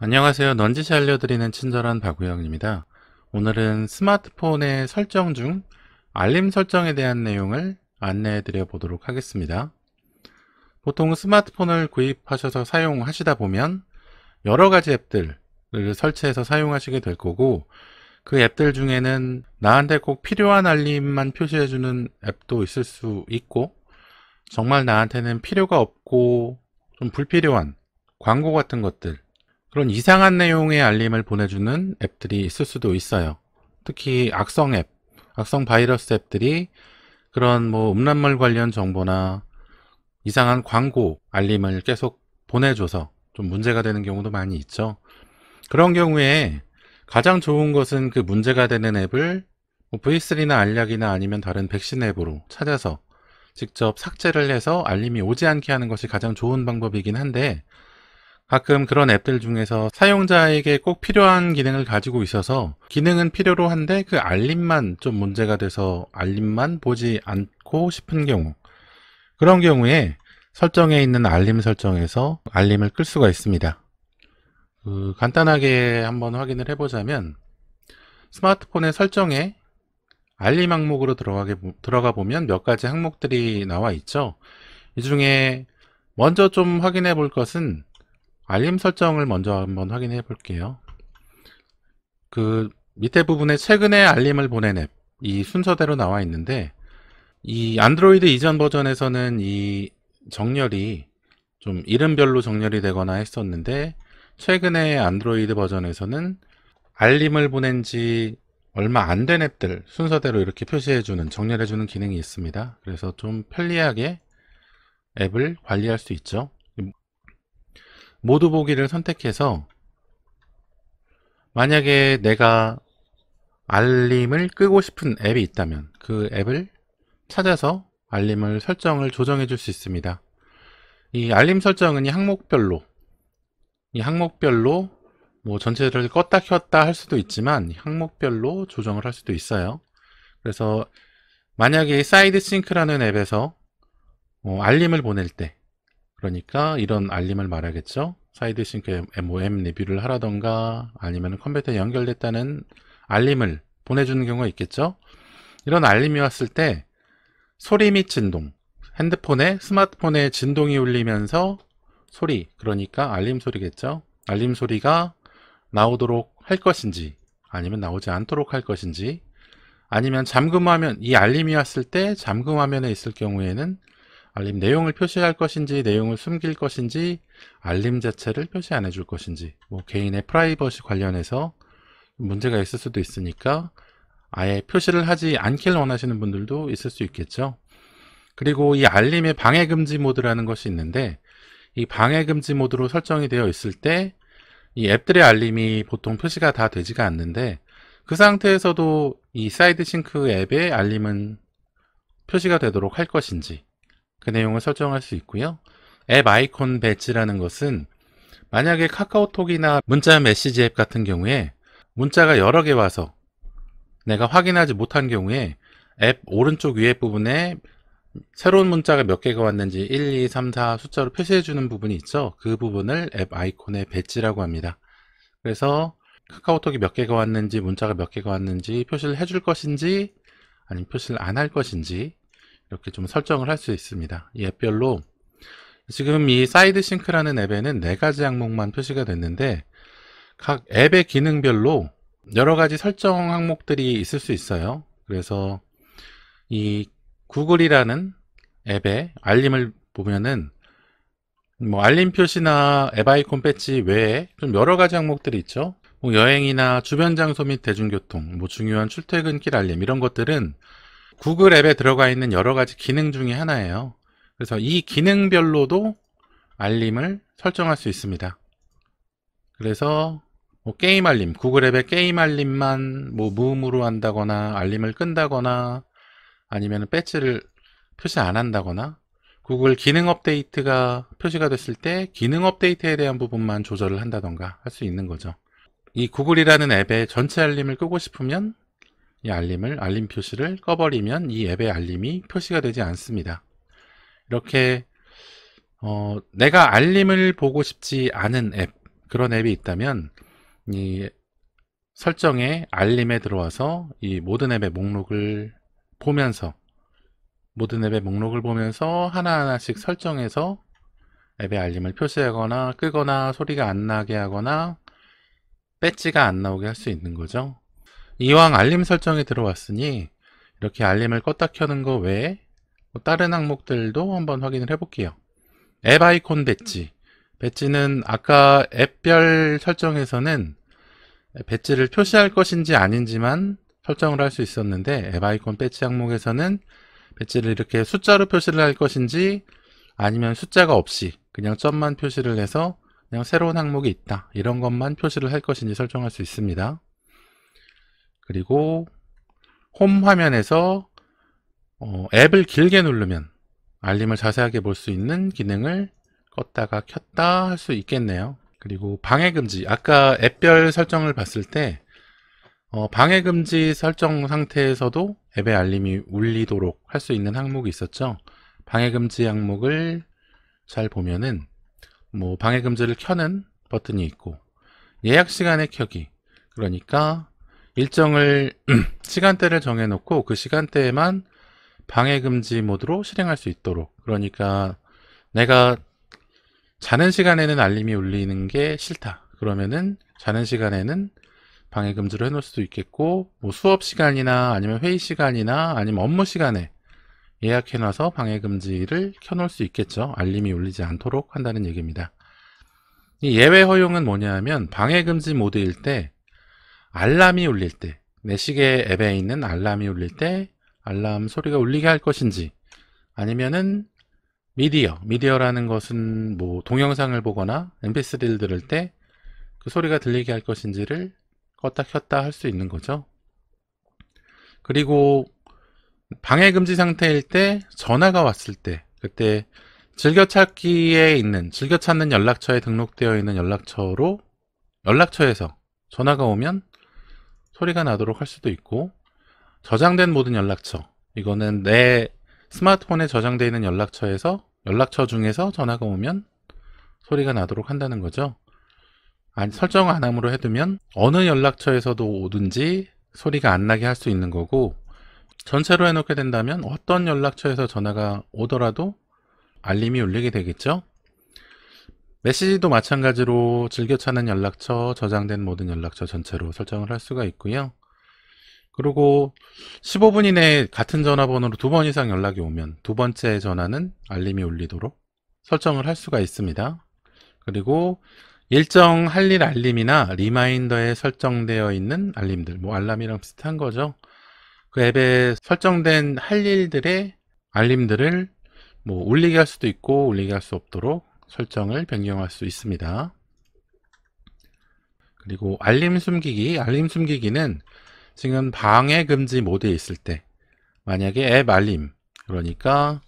안녕하세요. 넌지시 알려드리는 친절한 박우영입니다. 오늘은 스마트폰의 설정 중 알림 설정에 대한 내용을 안내해 드려 보도록 하겠습니다. 보통 스마트폰을 구입하셔서 사용하시다 보면 여러 가지 앱들을 설치해서 사용하시게 될 거고, 그 앱들 중에는 나한테 꼭 필요한 알림만 표시해주는 앱도 있을 수 있고, 정말 나한테는 필요가 없고 좀 불필요한 광고 같은 것들, 그런 이상한 내용의 알림을 보내주는 앱들이 있을 수도 있어요. 특히 악성 앱, 악성 바이러스 앱들이 그런 음란물 관련 정보나 이상한 광고 알림을 계속 보내줘서 좀 문제가 되는 경우도 많이 있죠. 그런 경우에 가장 좋은 것은 그 문제가 되는 앱을 V3나 알약이나 아니면 다른 백신 앱으로 찾아서 직접 삭제를 해서 알림이 오지 않게 하는 것이 가장 좋은 방법이긴 한데, 가끔 그런 앱들 중에서 사용자에게 꼭 필요한 기능을 가지고 있어서 기능은 필요로 한데 그 알림만 좀 문제가 돼서 알림만 보지 않고 싶은 경우, 그런 경우에 설정에 있는 알림 설정에서 알림을 끌 수가 있습니다. 간단하게 한번 확인을 해보자면, 스마트폰의 설정에 알림 항목으로 들어가 보면 몇 가지 항목들이 나와 있죠. 이 중에 먼저 좀 확인해 볼 것은 알림 설정을 먼저 한번 확인해 볼게요. 그 밑에 부분에 최근에 알림을 보낸 앱, 이 순서대로 나와 있는데, 이 안드로이드 이전 버전에서는 이 정렬이 좀 이름별로 정렬이 되거나 했었는데, 최근에 안드로이드 버전에서는 알림을 보낸 지 얼마 안 된 앱들 순서대로 이렇게 표시해주는, 정렬해주는 기능이 있습니다. 그래서 좀 편리하게 앱을 관리할 수 있죠. 모두 보기를 선택해서 만약에 내가 알림을 끄고 싶은 앱이 있다면 그 앱을 찾아서 알림을 설정을 조정해 줄 수 있습니다. 이 알림 설정은 이 항목별로 전체를 껐다 켰다 할 수도 있지만 항목별로 조정을 할 수도 있어요. 그래서 만약에 사이드 싱크라는 앱에서 알림을 보낼 때, 그러니까 이런 알림을 말하겠죠. 사이드 싱크 앱 리뷰를 하라던가 아니면 컴퓨터에 연결됐다는 알림을 보내주는 경우가 있겠죠. 이런 알림이 왔을 때 소리 및 진동, 스마트폰에 진동이 울리면서 소리, 그러니까 알림 소리겠죠. 알림 소리가 나오도록 할 것인지 아니면 나오지 않도록 할 것인지, 아니면 잠금화면, 이 알림이 왔을 때 잠금화면에 있을 경우에는 알림 내용을 표시할 것인지 내용을 숨길 것인지, 알림 자체를 표시 안 해줄 것인지, 개인의 프라이버시 관련해서 문제가 있을 수도 있으니까 아예 표시를 하지 않길 원하시는 분들도 있을 수 있겠죠. 그리고 이 알림의 방해금지 모드라는 것이 있는데, 이 방해금지 모드로 설정이 되어 있을 때 이 앱들의 알림이 보통 표시가 다 되지가 않는데, 그 상태에서도 이 사이드 싱크 앱의 알림은 표시가 되도록 할 것인지, 그 내용을 설정할 수 있고요. 앱 아이콘 배지라는 것은 만약에 카카오톡이나 문자 메시지 앱 같은 경우에 문자가 여러 개 와서 내가 확인하지 못한 경우에 앱 오른쪽 위에 부분에 새로운 문자가 몇 개가 왔는지 1, 2, 3, 4 숫자로 표시해 주는 부분이 있죠. 그 부분을 앱 아이콘의 배지라고 합니다. 그래서 카카오톡이 몇 개가 왔는지, 문자가 몇 개가 왔는지 표시를 해줄 것인지 아니면 표시를 안 할 것인지, 이렇게 좀 설정을 할 수 있습니다. 이 앱별로 지금 이 사이드 싱크라는 앱에는 4가지 항목만 표시가 됐는데, 각 앱의 기능별로 여러 가지 설정 항목들이 있을 수 있어요. 그래서 이 구글이라는 앱의 알림을 보면은 알림 표시나 앱 아이콘 배지 외에 좀 여러 가지 항목들이 있죠. 여행이나 주변 장소 및 대중교통, 중요한 출퇴근길 알림, 이런 것들은 구글 앱에 들어가 있는 여러 가지 기능 중에 하나예요. 그래서 이 기능별로도 알림을 설정할 수 있습니다. 그래서 게임 알림, 구글 앱의 게임 알림만 무음으로 한다거나 알림을 끈다거나 아니면 배지를 표시 안 한다거나, 구글 기능 업데이트가 표시가 됐을 때 기능 업데이트에 대한 부분만 조절을 한다던가 할 수 있는 거죠. 이 구글이라는 앱의 전체 알림을 끄고 싶으면 이 알림 표시를 꺼버리면 이 앱의 알림이 표시가 되지 않습니다. 이렇게 내가 알림을 보고 싶지 않은 앱, 그런 앱이 있다면 이 설정에 알림에 들어와서 이 모든 앱의 목록을 보면서 하나하나씩 설정해서 앱의 알림을 표시하거나 끄거나 소리가 안 나게 하거나 배지가 안 나오게 할 수 있는 거죠. 이왕 알림 설정에 들어왔으니 이렇게 알림을 껐다 켜는 거 외에 다른 항목들도 한번 확인을 해 볼게요. 앱 아이콘 배지는 아까 앱별 설정에서는 배지를 표시할 것인지 아닌지만 설정을 할 수 있었는데, 앱 아이콘 배지 항목에서는 배지를 이렇게 숫자로 표시를 할 것인지 아니면 숫자가 없이 그냥 점만 표시를 해서 그냥 새로운 항목이 있다, 이런 것만 표시를 할 것인지 설정할 수 있습니다. 그리고 홈 화면에서 앱을 길게 누르면 알림을 자세하게 볼 수 있는 기능을 껐다가 켰다 할 수 있겠네요. 그리고 방해금지, 아까 앱별 설정을 봤을 때 방해금지 설정 상태에서도 앱의 알림이 울리도록 할 수 있는 항목이 있었죠. 방해금지 항목을 잘 보면은 방해금지를 켜는 버튼이 있고, 예약시간에 켜기, 그러니까 일정을 시간대를 정해놓고 그 시간대에만 방해금지 모드로 실행할 수 있도록, 그러니까 내가 자는 시간에는 알림이 울리는 게 싫다 그러면은 자는 시간에는 방해금지로 해놓을 수도 있겠고, 수업 시간이나 아니면 회의 시간이나 아니면 업무 시간에 예약해놔서 방해금지를 켜놓을 수 있겠죠. 알림이 울리지 않도록 한다는 얘기입니다. 이 예외 허용은 뭐냐 하면, 방해금지 모드일 때 알람이 울릴 때, 내 시계 앱에 있는 알람이 울릴 때 알람 소리가 울리게 할 것인지, 아니면은 미디어라는 것은 동영상을 보거나 mp3를 들을 때 그 소리가 들리게 할 것인지를 껐다 켰다 할 수 있는 거죠. 그리고 방해금지 상태일 때 전화가 왔을 때, 그때 즐겨찾는 연락처에 등록되어 있는 연락처에서 전화가 오면 소리가 나도록 할 수도 있고, 저장된 모든 연락처, 이거는 내 스마트폰에 저장되어 있는 연락처 중에서 전화가 오면 소리가 나도록 한다는 거죠. 설정 안 함으로 해두면 어느 연락처에서도 오든지 소리가 안 나게 할 수 있는 거고, 전체로 해놓게 된다면 어떤 연락처에서 전화가 오더라도 알림이 울리게 되겠죠. 메시지도 마찬가지로 즐겨찾는 연락처, 저장된 모든 연락처 전체로 설정을 할 수가 있고요. 그리고 15분 이내에 같은 전화번호로 2번 이상 연락이 오면 두 번째 전화는 알림이 울리도록 설정을 할 수가 있습니다. 그리고 일정 할 일 알림이나 리마인더에 설정되어 있는 알림들, 알람이랑 비슷한 거죠. 그 앱에 설정된 할 일들의 알림들을 울리게 할 수도 있고 울리게 할 수 없도록 설정을 변경할 수 있습니다. 그리고 알림 숨기기는 지금 방해금지 모드에 있을 때, 만약에 앱 알림, 그러니까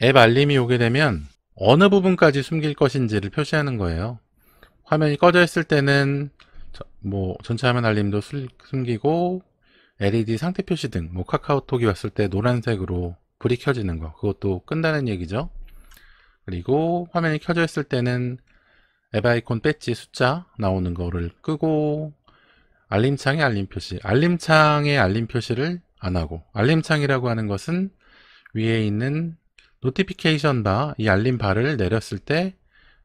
앱 알림이 오게 되면 어느 부분까지 숨길 것인지를 표시하는 거예요. 화면이 꺼져 있을 때는 전체 화면 알림도 숨기고, LED 상태 표시 등, 카카오톡이 왔을 때 노란색으로 불이 켜지는 거, 그것도 끈다는 얘기죠. 그리고 화면이 켜져 있을 때는 앱 아이콘 배지 숫자 나오는 거를 끄고, 알림창의 알림 표시를 안 하고, 알림창이라고 하는 것은 위에 있는 노티피케이션 바, 이 알림 바를 내렸을 때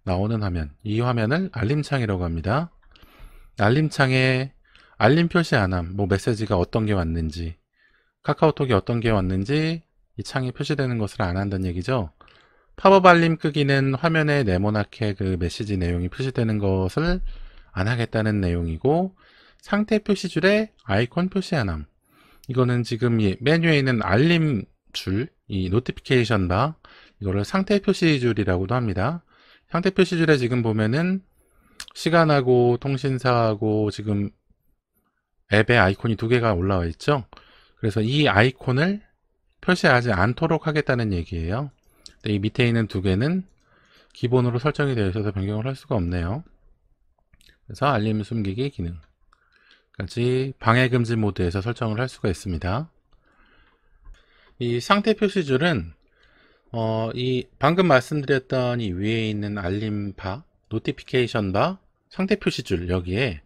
나오는 화면, 이 화면을 알림창이라고 합니다. 알림창에 알림 표시 안함, 메시지가 어떤 게 왔는지, 카카오톡이 어떤 게 왔는지 이 창에 표시되는 것을 안 한다는 얘기죠. 팝업 알림 끄기는 화면에 네모나게 그 메시지 내용이 표시되는 것을 안 하겠다는 내용이고, 상태 표시줄에 아이콘 표시 안함, 이거는 지금 이 메뉴에 있는 알림 줄, 이 노티피케이션 바, 이거를 상태 표시줄이라고도 합니다. 상태 표시줄에 지금 보면은 시간하고 통신사하고 지금 앱의 아이콘이 2개가 올라와 있죠. 그래서 이 아이콘을 표시하지 않도록 하겠다는 얘기예요. 이 밑에 있는 2개는 기본으로 설정이 되어 있어서 변경을 할 수가 없네요. 그래서 알림 숨기기 기능까지 방해금지 모드에서 설정을 할 수가 있습니다. 이 상태 표시줄은 이 방금 말씀드렸던 이 위에 있는 알림 바, 노티피케이션 바, 상태 표시줄 여기에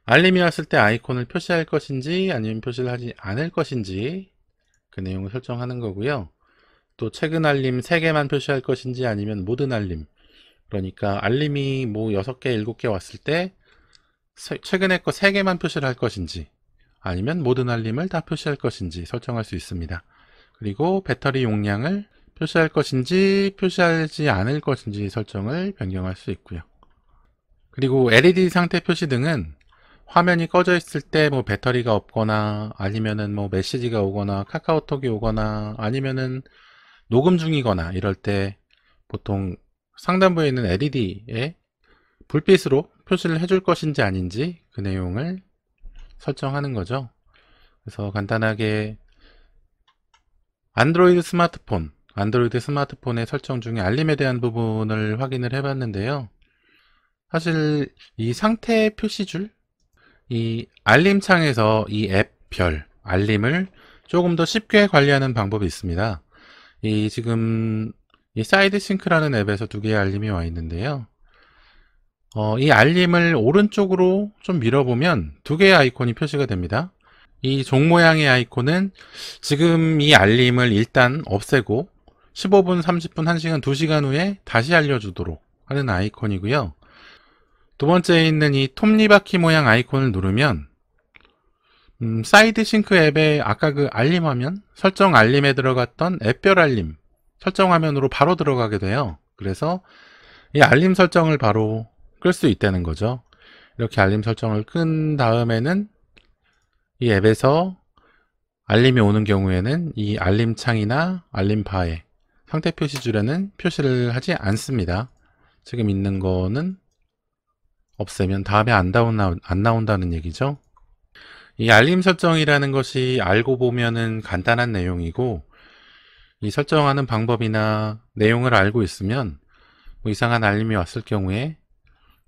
알림이 왔을 때 아이콘을 표시할 것인지 아니면 표시를 하지 않을 것인지 그 내용을 설정하는 거고요. 또 최근 알림 3개만 표시할 것인지 아니면 모든 알림, 그러니까 알림이 뭐 6개, 7개 왔을 때 최근에 거 3개만 표시를 할 것인지 아니면 모든 알림을 다 표시할 것인지 설정할 수 있습니다. 그리고 배터리 용량을 표시할 것인지 표시하지 않을 것인지 설정을 변경할 수 있고요. 그리고 LED 상태 표시 등은 화면이 꺼져 있을 때 뭐 배터리가 없거나 아니면은 뭐 메시지가 오거나 카카오톡이 오거나 아니면은 녹음 중이거나 이럴 때 보통 상단부에 있는 LED에 불빛으로 표시를 해줄 것인지 아닌지 그 내용을 설정하는 거죠. 그래서 간단하게 안드로이드 스마트폰의 설정 중에 알림에 대한 부분을 확인을 해봤는데요. 사실 이 상태 표시줄, 이 알림창에서 이 앱별 알림을 조금 더 쉽게 관리하는 방법이 있습니다. 지금 이 사이드 싱크라는 앱에서 2개의 알림이 와 있는데요. 이 알림을 오른쪽으로 좀 밀어보면 2개의 아이콘이 표시가 됩니다. 이 종 모양의 아이콘은 지금 이 알림을 일단 없애고 15분, 30분, 1시간, 2시간 후에 다시 알려주도록 하는 아이콘이고요. 두 번째에 있는 이 톱니바퀴 모양 아이콘을 누르면 사이드 싱크 앱의 아까 그 알림 화면, 설정 알림에 들어갔던 앱별 알림 설정 화면으로 바로 들어가게 돼요. 그래서 이 알림 설정을 바로 끌 수 있다는 거죠. 이렇게 알림 설정을 끈 다음에는 이 앱에서 알림이 오는 경우에는 이 알림창이나 알림바에 상태 표시줄에는 표시를 하지 않습니다. 지금 있는 거는 없애면 다음에 안 나온다는 얘기죠. 이 알림 설정이라는 것이 알고 보면은 간단한 내용이고, 이 설정하는 방법이나 내용을 알고 있으면 뭐 이상한 알림이 왔을 경우에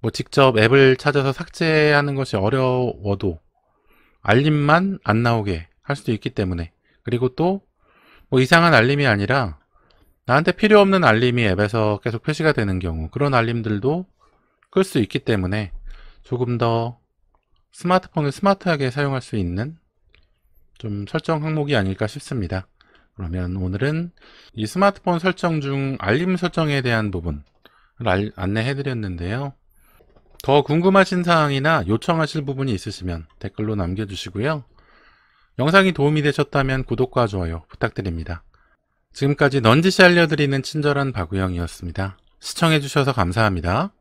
뭐 직접 앱을 찾아서 삭제하는 것이 어려워도 알림만 안 나오게 할 수도 있기 때문에, 그리고 또 뭐 이상한 알림이 아니라 나한테 필요 없는 알림이 앱에서 계속 표시가 되는 경우, 그런 알림들도 끌 수 있기 때문에 조금 더 스마트폰을 스마트하게 사용할 수 있는 좀 설정 항목이 아닐까 싶습니다. 그러면 오늘은 이 스마트폰 설정 중 알림 설정에 대한 부분을 안내해 드렸는데요. 더 궁금하신 사항이나 요청하실 부분이 있으시면 댓글로 남겨주시고요. 영상이 도움이 되셨다면 구독과 좋아요 부탁드립니다. 지금까지 넌지시 알려드리는 친절한 박우영이었습니다. 시청해주셔서 감사합니다.